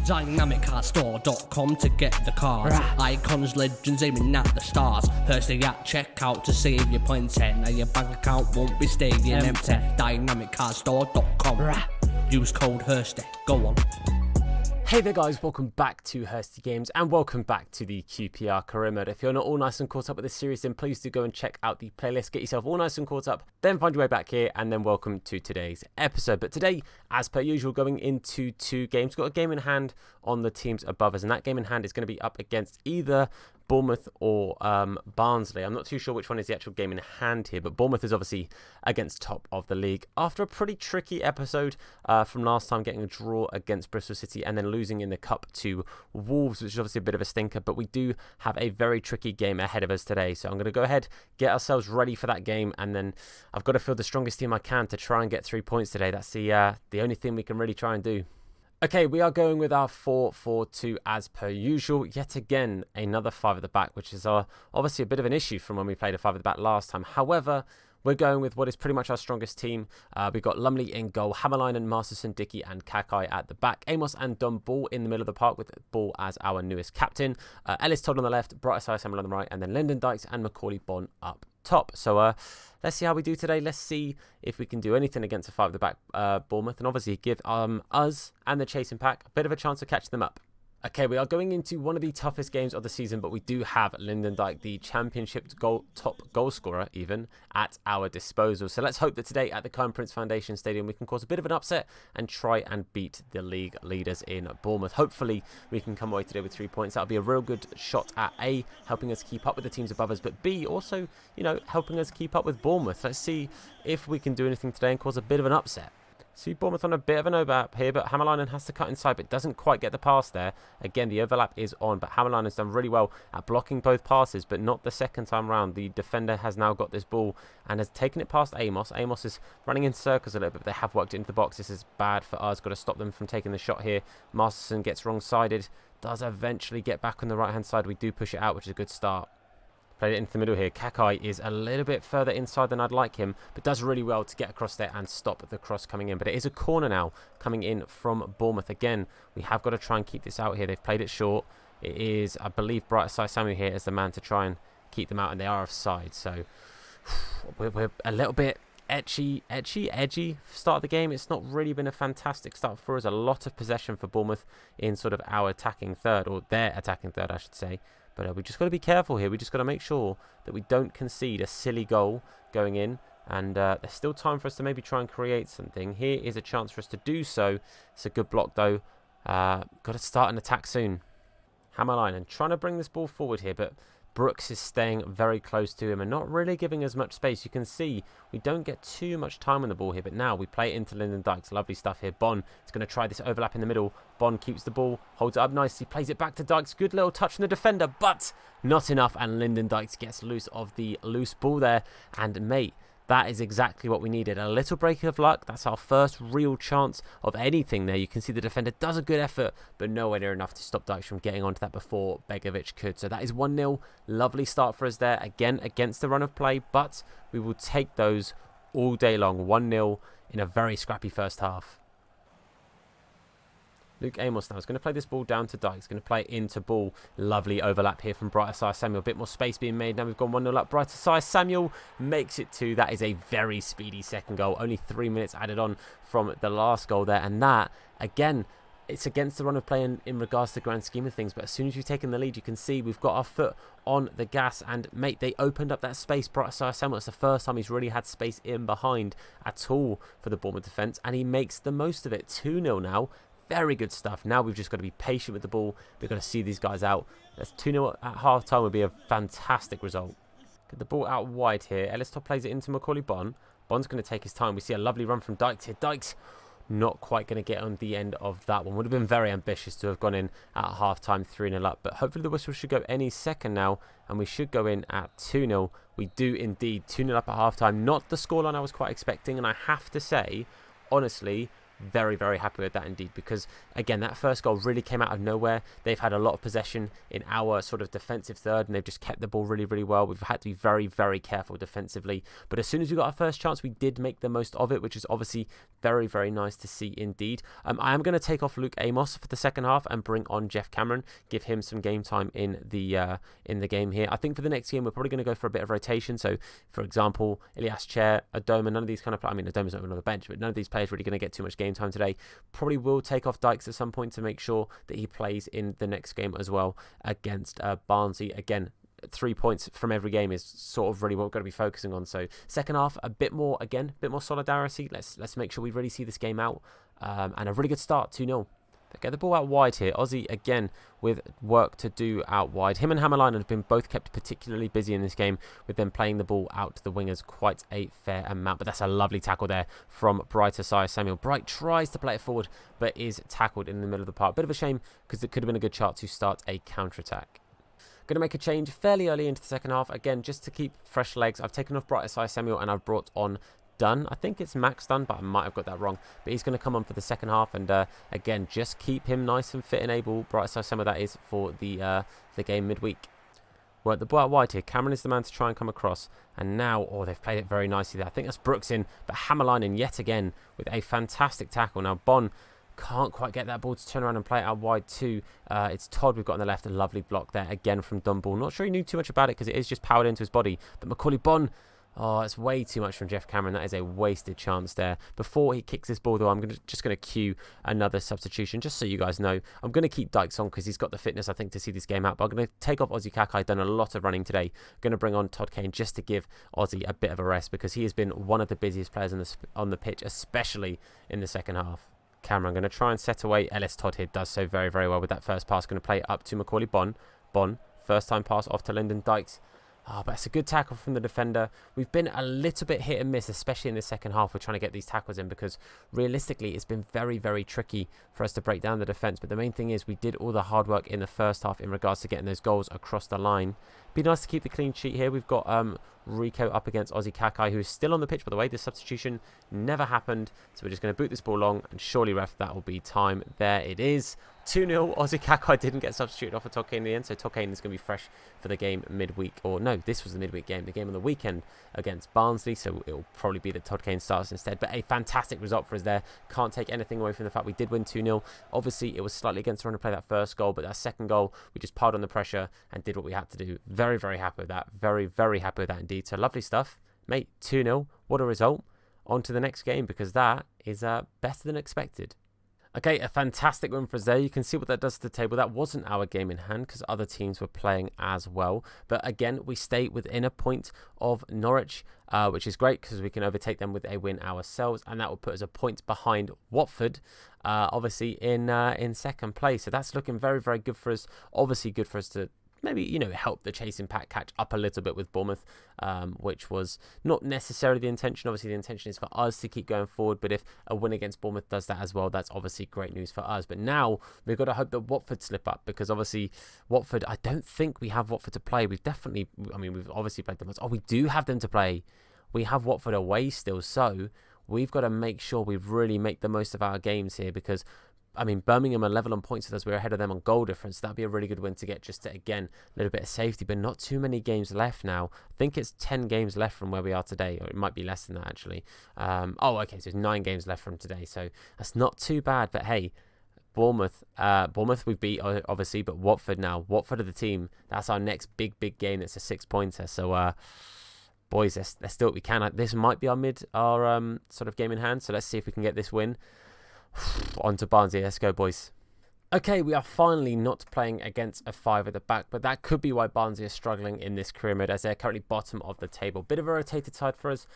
DynamicCarStore.com to get the cars. Icons, legends aiming at the stars. Hursty at checkout to save you plenty. Now your bank account won't be staying empty. DynamicCarStore.com. Use code Hursty. Go on. Hey there guys, welcome back to Hursty Games and welcome back to the QPR Career Mode. If you're not all nice and caught up with this series, then please do go and check out the playlist, get yourself all nice and caught up, then find your way back here, and then welcome to today's episode. But today, as per usual, going into two games, got a game in hand on the teams above us, and that game in hand is going to be up against either Bournemouth or Barnsley. I'm not too sure which one is the actual game in hand here, but Bournemouth is obviously against top of the league after a pretty tricky episode from last time, getting a draw against Bristol City and then losing in the cup to Wolves, which is obviously a bit of a stinker. But we do have a very tricky game ahead of us today, so I'm going to go ahead, get ourselves ready for that game, and then I've got to field the strongest team I can to try and get 3 points today. That's the only thing we can really try and do. Okay, we are going with our 4-4-2 as per usual. Yet again, another 5 at the back, which is obviously a bit of an issue from when we played a 5 at the back last time. However, we're going with what is pretty much our strongest team. We've got Lumley in goal, Hammerline, Masterson, Dickey and Kakai at the back. Amos and Don Ball in the middle of the park with Ball as our newest captain. Ellis Todd on the left, Bright Asai Samuel on the right, and then Lyndon Dykes and Macaulay Bonne up top. So let's see how we do today. Let's see if we can do anything against a 5 at the back Bournemouth, and obviously give us and the chasing pack a bit of a chance to catch them up. Okay, we are going into one of the toughest games of the season, but we do have Lyndon Dykes, the championship top goal scorer even, at our disposal. So let's hope that today at the Kine Prince Foundation Stadium we can cause a bit of an upset and try and beat the league leaders in Bournemouth. Hopefully we can come away today with 3 points. That'll be a real good shot at A, helping us keep up with the teams above us, but B, also, you know, helping us keep up with Bournemouth. Let's see if we can do anything today and cause a bit of an upset. See Bournemouth on a bit of an overlap here, but Hammerline has to cut inside, but doesn't quite get the pass there. Again, the overlap is on, but Hammerline has done really well at blocking both passes, but not the second time round. The defender has now got this ball and has taken it past Amos. Amos is running in circles a little bit, but they have worked it into the box. This is bad for us. Got to stop them from taking the shot here. Masterson gets wrong-sided, does eventually get back on the right-hand side. We do push it out, which is a good start. Played it into the middle here. Kakai is a little bit further inside than I'd like him, but does really well to get across there and stop the cross coming in. But it is a corner now coming in from Bournemouth. Again, we have got to try and keep this out here. They've played it short. It is, I believe, Bright Asai Samuel here as the man to try and keep them out, and they are offside. So we're a little bit edgy start of the game. It's not really been a fantastic start for us. A lot of possession for Bournemouth in sort of our attacking third, or their attacking third, I should say. But we just got to be careful here. We just got to make sure that we don't concede a silly goal going in. And there's still time for us to maybe try and create something. Here is a chance for us to do so. It's a good block, though. Got to start an attack soon. Hammerline and trying to bring this ball forward here, but Brooks is staying very close to him and not really giving us much space. You can see we don't get too much time on the ball here, but now we play it into Lyndon Dykes. Lovely stuff here. Bonne is going to try this overlap in the middle. Bonne keeps the ball, holds it up nicely, plays it back to Dykes. Good little touch from the defender, but not enough, and Lyndon Dykes gets loose of the loose ball there. And mate, that is exactly what we needed. A little break of luck. That's our first real chance of anything there. You can see the defender does a good effort, but nowhere near enough to stop Dykes from getting onto that before Begovic could. So that is 1-0. Lovely start for us there. Again, against the run of play, but we will take those all day long. 1-0 in a very scrappy first half. Luke Amos now is going to play this ball down to Dykes. Going to play it into Ball. Lovely overlap here from Bright Asai Samuel. A bit more space being made. Now we've gone 1-0 up. Bright Asai Samuel makes it 2. That is a very speedy second goal. Only 3 minutes added on from the last goal there. And that, again, it's against the run of play in regards to the grand scheme of things. But as soon as you've taken the lead, you can see we've got our foot on the gas. And, mate, they opened up that space. Bright Asai Samuel, it's the first time he's really had space in behind at all for the Bournemouth defence. And he makes the most of it. 2-0 now. Very good stuff. Now we've just got to be patient with the ball. We've got to see these guys out. That's 2-0 at half-time would be a fantastic result. Get the ball out wide here. Ellis Todd plays it into Macaulay Bonne. Bonne's going to take his time. We see a lovely run from Dykes here. Dykes not quite going to get on the end of that one. Would have been very ambitious to have gone in at half-time 3-0 up. But hopefully the whistle should go any second now. And we should go in at 2-0. We do indeed. 2-0 up at half-time. Not the scoreline I was quite expecting. And I have to say, honestly, very, very happy with that indeed, because again, that first goal really came out of nowhere. They've had a lot of possession in our sort of defensive third, and they've just kept the ball really, really well. We've had to be very, very careful defensively, but as soon as we got our first chance, we did make the most of it, which is obviously very, very nice to see indeed. I am going to take off Luke Amos for the second half and bring on Jeff Cameron, give him some game time in the game here. I think for the next game, we're probably going to go for a bit of rotation. So, for example, Ilias Chair, Adoma, none of these kind of, I mean, Adoma's not even on the bench, but none of these players really going to get too much game time today. Probably will take off Dykes at some point to make sure that he plays in the next game as well against Barnsley. Again, 3 points from every game is sort of really what we're going to be focusing on. So second half, a bit more solidarity. Let's make sure we really see this game out. And a really good start, 2-0. They get the ball out wide here. Aussie again with work to do out wide. Him and Hammerline have been both kept particularly busy in this game, with them playing the ball out to the wingers quite a fair amount. But that's a lovely tackle there from Bright Isaiah Samuel. Bright tries to play it forward, but is tackled in the middle of the park. Bit of a shame, because it could have been a good shot to start a counter-attack. Going to make a change fairly early into the second half. Again, just to keep fresh legs, I've taken off Bright Isaiah Samuel and I've brought on Dunn. I think it's Max Dunn, but I might have got that wrong. But he's going to come on for the second half, and again, just keep him nice and fit and able. Bright Side Summer, that is, for the game midweek. We're at the ball out wide here. Cameron is the man to try and come across. And now, oh, they've played it very nicely there. I think that's Brooks in, but Hammerline in yet again with a fantastic tackle. Now, Bon can't quite get that ball to turn around and play it out wide too. It's Todd we've got on the left. A lovely block there again from Dunball. Not sure he knew too much about it, because it is just powered into his body. But Macaulay Bon, oh, it's way too much from Jeff Cameron. That is a wasted chance there. Before he kicks this ball, though, I'm just going to cue another substitution, just so you guys know. I'm going to keep Dykes on because he's got the fitness, I think, to see this game out. But I'm going to take off Aussie Kakai. Done a lot of running today. Going to bring on Todd Kane just to give Aussie a bit of a rest, because he has been one of the busiest players on the pitch, especially in the second half. Cameron going to try and set away. Ellis Todd here does so very, very well with that first pass. Going to play it up to Macaulay Bon. Bon, first time pass off to Lyndon Dykes. Oh, but it's a good tackle from the defender. We've been a little bit hit and miss, especially in the second half. We're trying to get these tackles in, because realistically, it's been very, very tricky for us to break down the defence. But the main thing is we did all the hard work in the first half in regards to getting those goals across the line. Be nice to keep the clean sheet here. We've got Rico up against Aussie Kakai, who is still on the pitch, by the way. The substitution never happened. So we're just going to boot this ball long, and surely, ref, that will be time. There it is. 2-0. Aussie Kakai didn't get substituted off for Todd Kane in the end, so Todd Kane is going to be fresh for the game midweek. Or no, this was the midweek game. The game on the weekend against Barnsley, so it will probably be that Todd Kane starts instead. But a fantastic result for us there. Can't take anything away from the fact we did win 2-0. Obviously, it was slightly against the run to play that first goal, but that second goal, we just piled on the pressure and did what we had to do. Very, very happy with that. Very, very happy with that indeed. So lovely stuff. Mate, 2-0. What a result. On to the next game, because that is better than expected. Okay, a fantastic win for us there. You can see what that does to the table. That wasn't our game in hand, because other teams were playing as well. But again, we stay within a point of Norwich, which is great, because we can overtake them with a win ourselves. And that will put us a point behind Watford, obviously, in second place. So that's looking very, very good for us. Obviously good for us to maybe, you know, help the chasing pack catch up a little bit with Bournemouth, which was not necessarily the intention. Obviously, the intention is for us to keep going forward, but if a win against Bournemouth does that as well, that's obviously great news for us. But now we've got to hope that Watford slip up, because obviously Watford, I don't think we have Watford to play. We've obviously played them once. Oh, we do have them to play. We have Watford away still, so we've got to make sure we really make the most of our games here, because I mean, Birmingham are level on points with us. We're ahead of them on goal difference. That'd be a really good win to get, just to, again, a little bit of safety, but not too many games left now. I think it's 10 games left from where we are today, or it might be less than that, actually. Okay, so it's 9 games left from today, so that's not too bad. But hey, Bournemouth we beat, obviously, but Watford now. Watford are the team. That's our next big game. That's a 6-pointer. So, boys, let's do what we can. This might be our sort of game in hand, so let's see if we can get this win. On to Barnsley. Let's go, boys. Okay, we are finally not playing against a 5 at the back, but that could be why Barnsley are struggling in this career mode, as they're currently bottom of the table. Bit of a rotated side for us.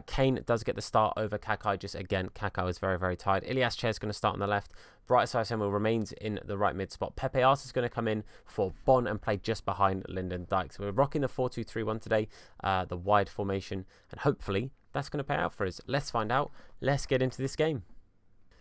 Kane does get the start over Kakai. Just again, Kakai is very, very tired. Ilias Chair is going to start on the left. Bright Side Samuel remains in the right mid spot. Pepe Ars is going to come in for Bon and play just behind Lyndon Dykes. So we're rocking the 4-2-3-1 today, the wide formation, and hopefully that's going to pay out for us. Let's find out. Let's get into this game.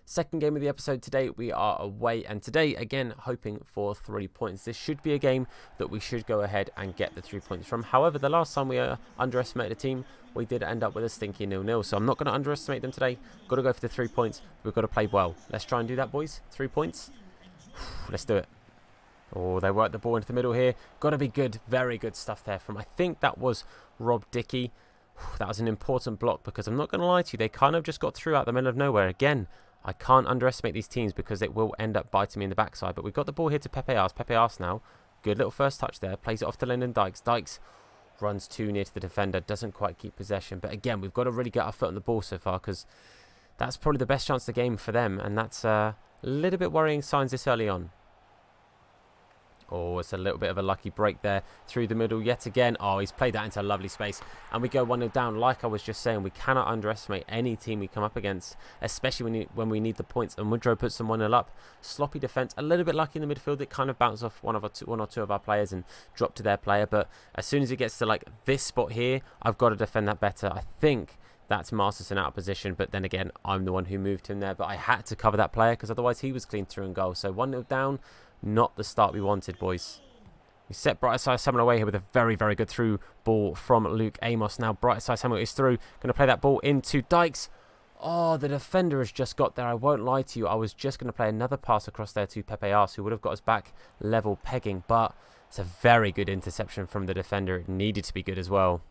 Second game of the episode today, we are away, and today, again, hoping for 3 points. This should be a game that we should go ahead and get the 3 points from. However, the last time we underestimated a team, we did end up with a stinky 0-0, so I'm not going to underestimate them today. Got to go for the 3 points. We've got to play well. Let's try and do that, boys. 3 points. Let's do it. Oh, they work the ball into the middle here. Got to be good. Very good stuff there from, I think that was Rob Dickey. That was an important block because I'm not going to lie to you, they kind of just got through out the middle of nowhere. Again, I can't underestimate these teams because it will end up biting me in the backside. But we've got the ball here to Pepe Ars. Pepe Ars now. Good little first touch there. Plays it off to Lyndon Dykes. Dykes runs too near to the defender. Doesn't quite keep possession. But again, we've got to really get our foot on the ball so far because that's probably the best chance of the game for them. And that's a little bit worrying signs this early on. Oh, it's a little bit of a lucky break there through the middle yet again. Oh, he's played that into a lovely space. And we go 1-0 down. Like I was just saying, we cannot underestimate any team we come up against, especially when we need the points. And Woodrow puts them 1-0 up. Sloppy defence. A little bit lucky in the midfield. It kind of bounced off one or two of our players and dropped to their player. But as soon as it gets to like this spot here, I've got to defend that better. I think that's Masterson out of position. But then again, I'm the one who moved him there. But I had to cover that player because otherwise he was clean through and goal. So 1-0 down. Not the start we wanted, boys. We set Brightside Samuel away here with a very, very good through ball from Luke Amos. Now Brightside Samuel is through. Going to play that ball into Dykes. Oh, the defender has just got there. I won't lie to you. I was just going to play another pass across there to Pepe Ars, who would have got us back level pegging. But it's a very good interception from the defender. It needed to be good as well.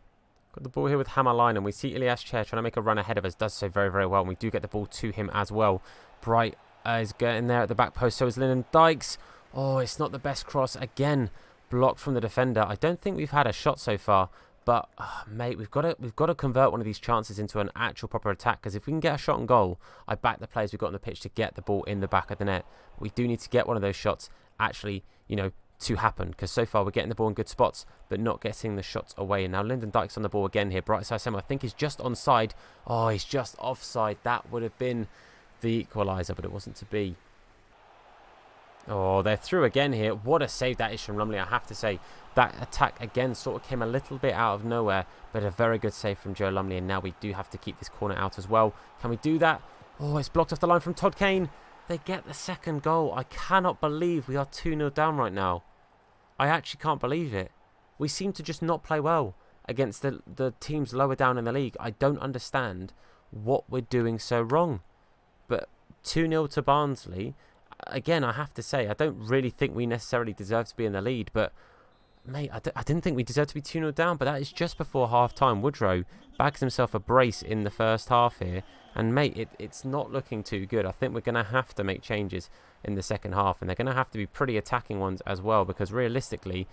Got the ball here with Hammer Line, and we see Ilias Chair trying to make a run ahead of us. Does so very, very well. And we do get the ball to him as well. Bright is getting there at the back post. So is Lyndon Dykes. Oh, it's not the best cross. Again, blocked from the defender. I don't think we've had a shot so far. But, mate, we've got to convert one of these chances into an actual proper attack. Because if we can get a shot on goal, I back the players we've got on the pitch to get the ball in the back of the net. We do need to get one of those shots actually, to happen. Because so far we're getting the ball in good spots, but not getting the shots away. And now Lyndon Dykes on the ball again here. Brightside Samuel, I think, is just onside. Oh, he's just offside. That would have been the equaliser, but it wasn't to be. Oh, they're through again here. What a save that is from Lumley, I have to say. That attack again sort of came a little bit out of nowhere, but a very good save from Joe Lumley. And now we do have to keep this corner out as well. Can we do that? Oh, it's blocked off the line from Todd Kane. They get the second goal. I cannot believe we are 2-0 down right now. I actually can't believe it. We seem to just not play well against the teams lower down in the league. I don't understand what we're doing so wrong. But 2-0 to Barnsley. Again, I have to say, I don't really think we necessarily deserve to be in the lead, but, mate, I didn't think we deserved to be 2-0 down, but that is just before half-time. Woodrow bags himself a brace in the first half here, and, mate, it's not looking too good. I think we're going to have to make changes in the second half, and they're going to have to be pretty attacking ones as well, because realistically,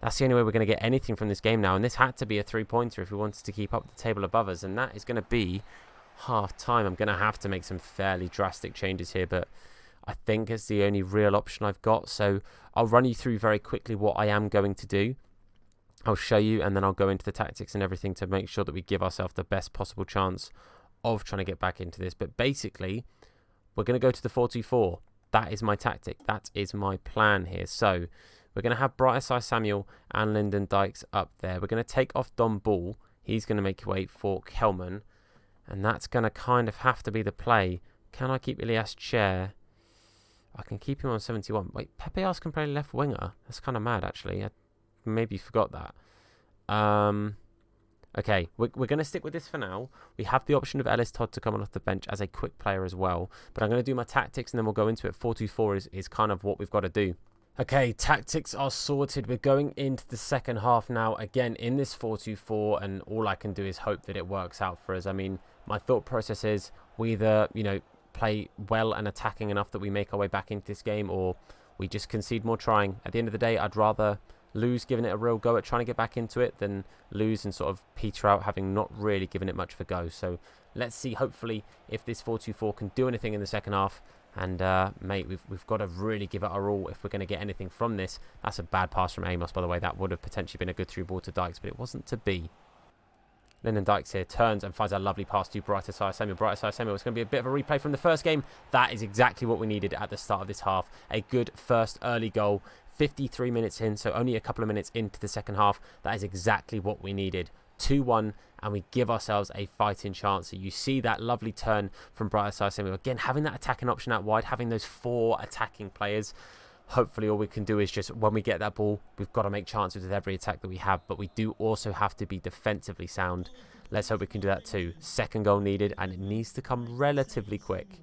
that's the only way we're going to get anything from this game now, and this had to be a three-pointer if we wanted to keep up the table above us, and that is going to be half-time. I'm going to have to make some fairly drastic changes here, but I think it's the only real option I've got. So I'll run you through very quickly what I am going to do. I'll show you, and then I'll go into the tactics and everything to make sure that we give ourselves the best possible chance of trying to get back into this. But basically, we're going to go to the 4-2-4. That is my tactic. That is my plan here. So we're going to have Brightside Samuel and Lyndon Dykes up there. We're going to take off Don Ball. He's going to make way for Kelman. And that's going to kind of have to be the play. Can I keep Ilias Chair? I can keep him on 71. Wait, Pepe Ars can play left winger. That's kind of mad, actually. I maybe forgot that. Okay, we're going to stick with this for now. We have the option of Ellis Todd to come on off the bench as a quick player as well. But I'm going to do my tactics and then we'll go into it. 4-2-4 is kind of what we've got to do. Okay, tactics are sorted. We're going into the second half now. Again, in this 4-2-4, and all I can do is hope that it works out for us. I mean, my thought process is we either, play well and attacking enough that we make our way back into this game, or we just concede more trying. At the end of the day, I'd rather lose giving it a real go at trying to get back into it than lose and sort of peter out having not really given it much of a go. So let's see, hopefully, if this 4-2-4 can do anything in the second half. And, mate, we've got to really give it our all if we're going to get anything from this. That's a bad pass from Amos, by the way. That would have potentially been a good through ball to Dykes, but it wasn't to be. Lyndon Dykes here turns and finds a lovely pass to Brightside Samuel. Brightside Samuel. It's going to be a bit of a replay from the first game. That is exactly what we needed at the start of this half. A good first early goal. 53 minutes in, so only a couple of minutes into the second half. That is exactly what we needed. 2-1, and we give ourselves a fighting chance. So you see that lovely turn from Bright Side Samuel. Again, having that attacking option out wide, having those 4 attacking players. Hopefully all we can do is just, when we get that ball, we've got to make chances with every attack that we have. But we do also have to be defensively sound. Let's hope we can do that too. Second goal needed, and it needs to come relatively quick.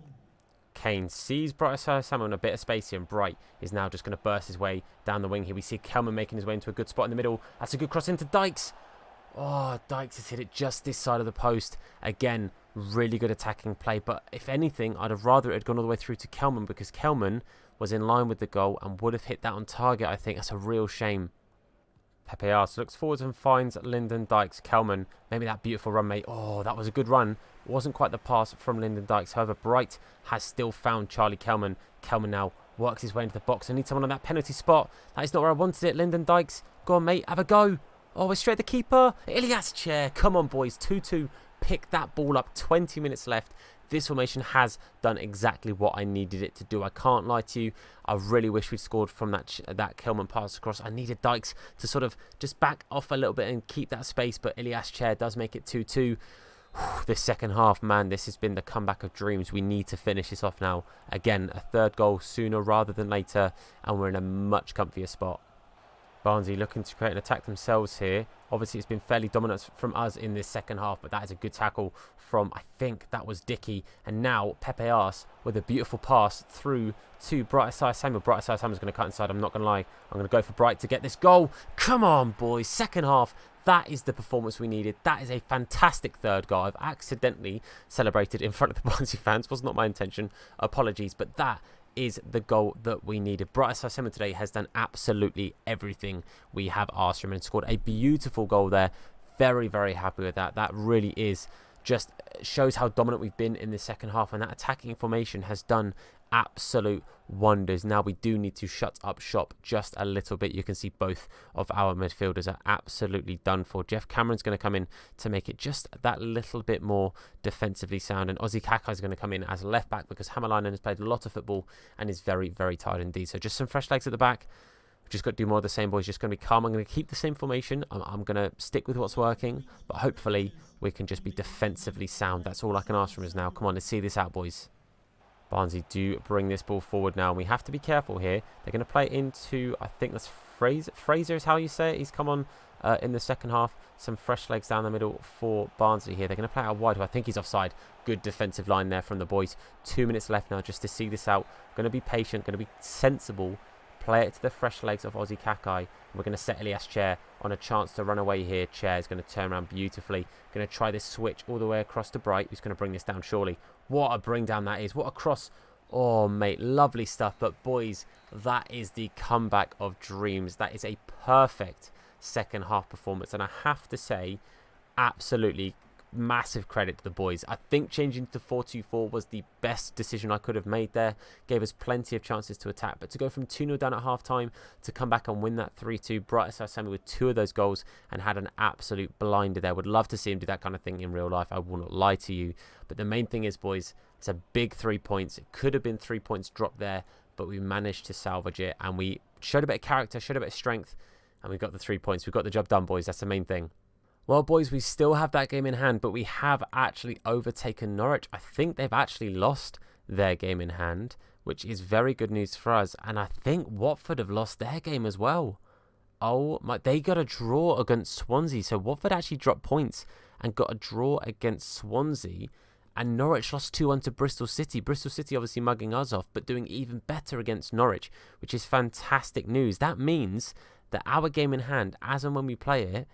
Kane sees Bright Side Samuel in a bit of space here, and Bright is now just going to burst his way down the wing here. We see Kelman making his way into a good spot in the middle. That's a good cross into Dykes. Oh, Dykes has hit it just this side of the post. Again, really good attacking play. But if anything, I'd have rather it had gone all the way through to Kelman, because Kelman was in line with the goal and would have hit that on target. I think that's a real shame. Pepe Arce looks forwards and finds Lyndon Dykes. Kelman, maybe that beautiful run, mate. Oh, that was a good run. Wasn't quite the pass from Lyndon Dykes. However, Bright has still found Charlie Kelman. Kelman now works his way into the box. I need someone on that penalty spot. That is not where I wanted it. Lyndon Dykes, go on, mate. Have a go. Oh, we're straight at the keeper. Ilias Chair. Come on, boys. 2-2. Pick that ball up. 20 minutes left. This formation has done exactly what I needed it to do. I can't lie to you. I really wish we'd scored from that Kelman pass across. I needed Dykes to sort of just back off a little bit and keep that space, but Ilias Chair does make it 2-2. This second half, man, this has been the comeback of dreams. We need to finish this off now. Again, a third goal sooner rather than later, and we're in a much comfier spot. Barnsley looking to create an attack themselves here. Obviously, it's been fairly dominant from us in this second half, but that is a good tackle from, I think that was Dickey. And now Pepe Arce with a beautiful pass through to Bright Side Samuel. Bright Side Samuel's going to cut inside. I'm not going to lie. I'm going to go for Bright to get this goal. Come on, boys. Second half. That is the performance we needed. That is a fantastic third goal. I've accidentally celebrated in front of the Barnsley fans. Was not my intention. Apologies, but that is the goal that we needed. Bright Side Samuel today has done absolutely everything we have asked from him and scored a beautiful goal there. Very, very happy with that. That really is just shows how dominant we've been in the second half, and that attacking formation has done absolute wonders. Now we do need to shut up shop just a little bit. You can see both of our midfielders are absolutely done for. Jeff Cameron's going to come in to make it just that little bit more defensively sound, and Ozzy Kakai is going to come in as left back because Hammerlinen has played a lot of football and is very, very tired indeed. So just some fresh legs at the back. Just got to do more of the same, boys. Just going to be calm. I'm going to keep the same formation. I'm going to stick with what's working, but hopefully we can just be defensively sound. That's all I can ask from us now. Come on, let's see this out, boys. Barnsley do bring this ball forward now. We have to be careful here. They're going to play into, I think that's Fraser. Fraser is how you say it. He's come on in the second half. Some fresh legs down the middle for Barnsley here. They're going to play out wide. I think he's offside. Good defensive line there from the boys. 2 minutes left now just to see this out. Going to be patient. Going to be sensible. Play it to the fresh legs of Ozzy Kakai. We're going to set Ilias Chair on a chance to run away here. Chair is going to turn around beautifully. Going to try this switch all the way across to Bright, who's going to bring this down surely. What a bring down that is. What a cross. Oh, mate, lovely stuff. But, boys, that is the comeback of dreams. That is a perfect second half performance. And I have to say, absolutely massive credit to the boys. I think changing to 4-2-4 was the best decision I could have made there. Gave us plenty of chances to attack. But to go from 2-0 down at half-time to come back and win that 3-2, Bright Side Samuel with 2 of those goals and had an absolute blinder there. Would love to see him do that kind of thing in real life. I will not lie to you. But the main thing is, boys, it's a big 3 points. It could have been 3 points dropped there, but we managed to salvage it. And we showed a bit of character, showed a bit of strength, and we got the 3 points. We got the job done, boys. That's the main thing. Well, boys, we still have that game in hand, but we have actually overtaken Norwich. I think they've actually lost their game in hand, which is very good news for us. And I think Watford have lost their game as well. Oh, my, they got a draw against Swansea. So Watford actually dropped points and got a draw against Swansea. And Norwich lost 2-1 to Bristol City. Bristol City obviously mugging us off, but doing even better against Norwich, which is fantastic news. That means that our game in hand, as and when we play it,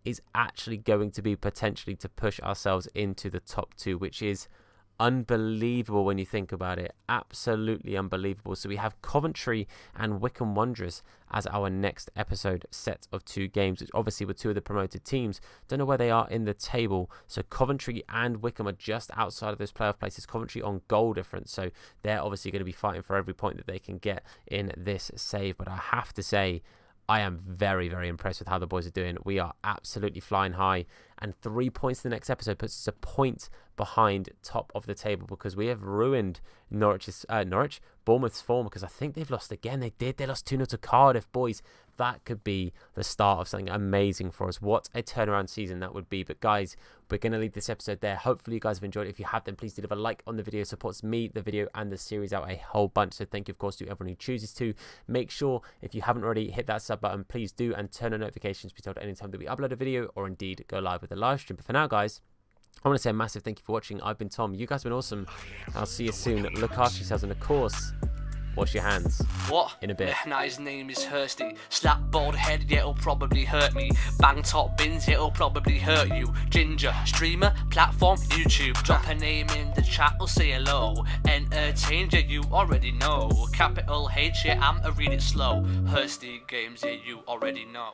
is actually going to be potentially to push ourselves into the top 2, which is unbelievable when you think about it. Absolutely unbelievable. So we have Coventry and Wycombe Wanderers as our next episode set of 2 games, which obviously were 2 of the promoted teams. Don't know where they are in the table. So Coventry and Wycombe are just outside of those playoff places. Coventry on goal difference. So they're obviously going to be fighting for every point that they can get in this save. But I have to say, I am very, very impressed with how the boys are doing. We are absolutely flying high, and 3 points in the next episode puts us a point behind top of the table, because we have ruined Bournemouth's form, because I think they've lost again. They lost 2-0 to Cardiff. Boys, that could be the start of something amazing for us. What a turnaround season that would be. But guys, we're going to leave this episode there. Hopefully you guys have enjoyed it. If you have, then please leave a like on the video. It supports me, the video, and the series out a whole bunch. So thank you, of course, to everyone who chooses to. Make sure, if you haven't already, hit that sub button, please do, and turn on notifications to be told anytime that we upload a video, or indeed go live with a live stream. But for now, guys, I want to say a massive thank you for watching. I've been Tom. You guys have been awesome. I'll see you soon. Look after yourselves, and of course, wash your hands. What? In a bit. Now his name is Hursty. Slap bald head, yeah, it'll probably hurt me. Bang top bins, it'll probably hurt you. Ginger, streamer, platform, YouTube. Drop a name in the chat, or say hello. Entertained, yeah, you already know. Capital H, yeah, I'm a read it slow. Hursty Games, yeah, you already know.